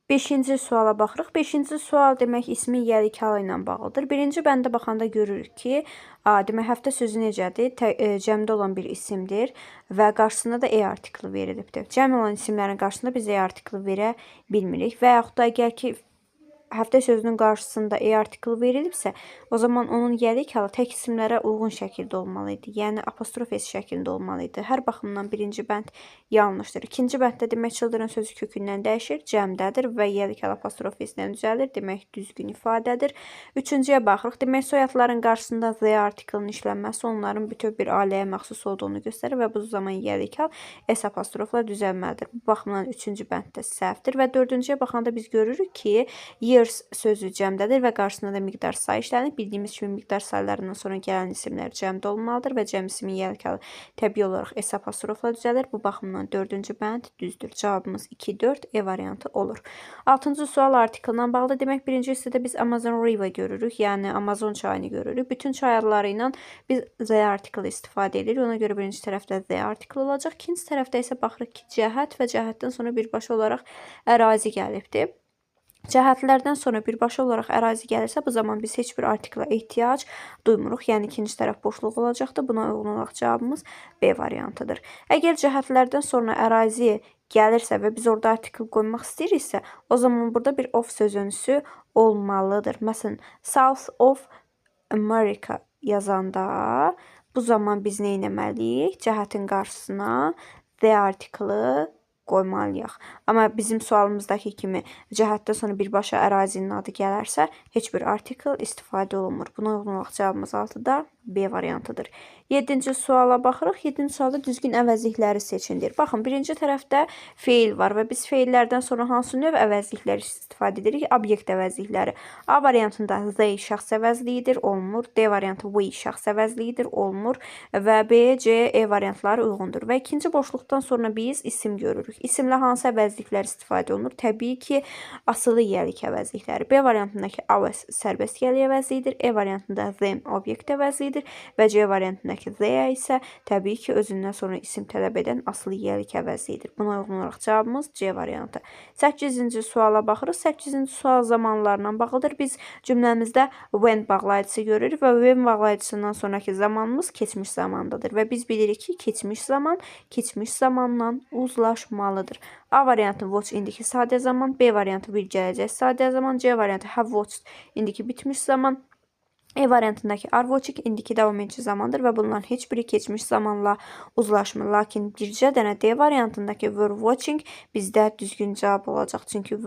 5-ci suala baxırıq. 5-ci sual demək ismi yiyəlik halı ilə bağlıdır. Birinci bəndə baxanda görürük ki, demək həftə sözü necədir? Cəmdə olan bir isimdir və qarşısında da artiklı verilibdir. Cəm olan isimlərin qarşısında biz artiklı verə bilmirik və yaxud da əgər ki həftə sözünün qarşısında artiklı verilibsə, o zaman onun yiyəlik halı tək isimlərə uyğun şəkildə olmalı idi. Yəni apostrof s şəklində olmalı idi. Hər baxımdan birinci bənd yanlışdır. İkinci bənddə demək children sözü kökündən dəyişir, cəmdədir və yiyəlik halı apostrof s ilə düzəlir. Demək düzgün ifadədir. Üçüncüyə baxırıq. Demək soyadların qarşısında the artiklın işlənməsi onların bütöv bir ailəyə məxsus olduğunu göstərir və bu zaman yiyəlik hal s apostrofla düzəlməlidir. Bu baxımdan üçüncü bənddə səhvdir və dördüncüyə baxanda biz görürük ki, years sözü cəmdədir və qarşısında da miqdar sayı işlənir. Bildiyimiz kimi miqdar saylarından sonra gələn isimlər cəmdə olmalıdır və cəm ismin yiyəlik halı təbii olaraq s apostrofla düzəlir. Bu baxımdan dördüncü bənd düzdür. Cavabımız 2-4 variantı olur. 6-cı sual artiklından bağlı. Demək birinci hissədə biz Amazon River görürük, yəni Amazon çayını görürük. Bütün çay adları ilə biz the article istifadə edirik. Ona görə birinci tərəfdə the article olacaq. İkinci tərəfdə isə baxırıq ki, cəhət və cəhətdən sonra birbaşa olaraq ərazi gəlibdir. Cəhətlərdən sonra birbaşa olaraq ərazi gəlirsə, bu zaman biz heç bir artikla ehtiyac duymuruq. Yəni ikinci tərəf boşluq olacaqdır. Buna uyğun olaraq cavabımız B variantıdır. Əgər cəhətlərdən sonra ərazi gəlirsə və biz orada artikl qoymaq istəyiriksə, o zaman burada bir of sözünüsü olmalıdır. Məsələn, South of America yazanda bu zaman biz nə etməliyik? Cəhətin qarşısına the artiklı qoymalıyıq. Amma bizim sualımızdakı kimi cəhətdən sonra birbaşa ərazinin adı gələrsə, heç bir artikl istifadə olunmur. Buna uyğun olaraq cavabımız 6-da B variantıdır. 7-ci suala baxırıq. 7-ci sualda düzgün əvəzlikləri seçindir. Baxın, birinci tərəfdə feil var və biz feillərdən sonra hansı növ əvəzlikləri istifadə edirik? Obyekt əvəzlikləri. A variantında they şəxs əvəzliyidir, olmur. D variantı we şəxs əvəzliyidir, olmur. Və B, C, E variantları uyğundur. Və ikinci boşluqdan sonra biz isim görürük. İsimlə hansı əvəzliklər istifadə olunur? Təbii ki, asılı yiyəlik əvəzlikləri. B variantındakı our sərbəst yiyəlik əvəzliyidir. E variantında them obyekt əvəzliyidir. Və C variantındakı they isə təbii ki, özündən sonra isim tələb edən asılı yiyəlik əvəzliyidir. Buna uyğun olaraq cavabımız C variantı. 8-ci suala baxırıq. 8-ci sual zamanlarla bağlıdır. Biz cümləmizdə when bağlayıcısı görürük və when bağlayıcısından sonraki zamanımız keçmiş zamandadır. Və biz bilirik ki, keçmiş zaman keçmiş zamanla uzlaşmalıdır. A variantı watch indiki sadə zaman, B variantı will gələcək sadə zaman, C variantı have watched indiki bitmiş zaman, E variantındakı are watching indiki davam edici zamandır və bunların heç biri keçmiş zamanla uzlaşmır. Lakin bircə dənə D variantındakı were watching bizdə düzgün cavab olacaq. Çünki